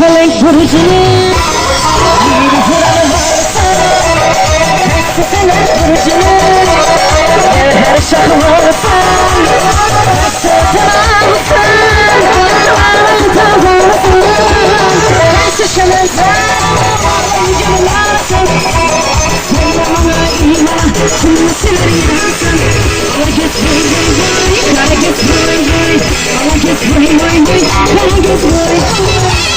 felek burcunu bir kralı varsa felek burcunu her şakı varsa sırtına mısın ağlanta varsın şaşamazsan cımlarsın Sevdamana imana şimdi seviyorsun herkes vay vay vay herkes vay vay herkes vay vay vay herkes vay vay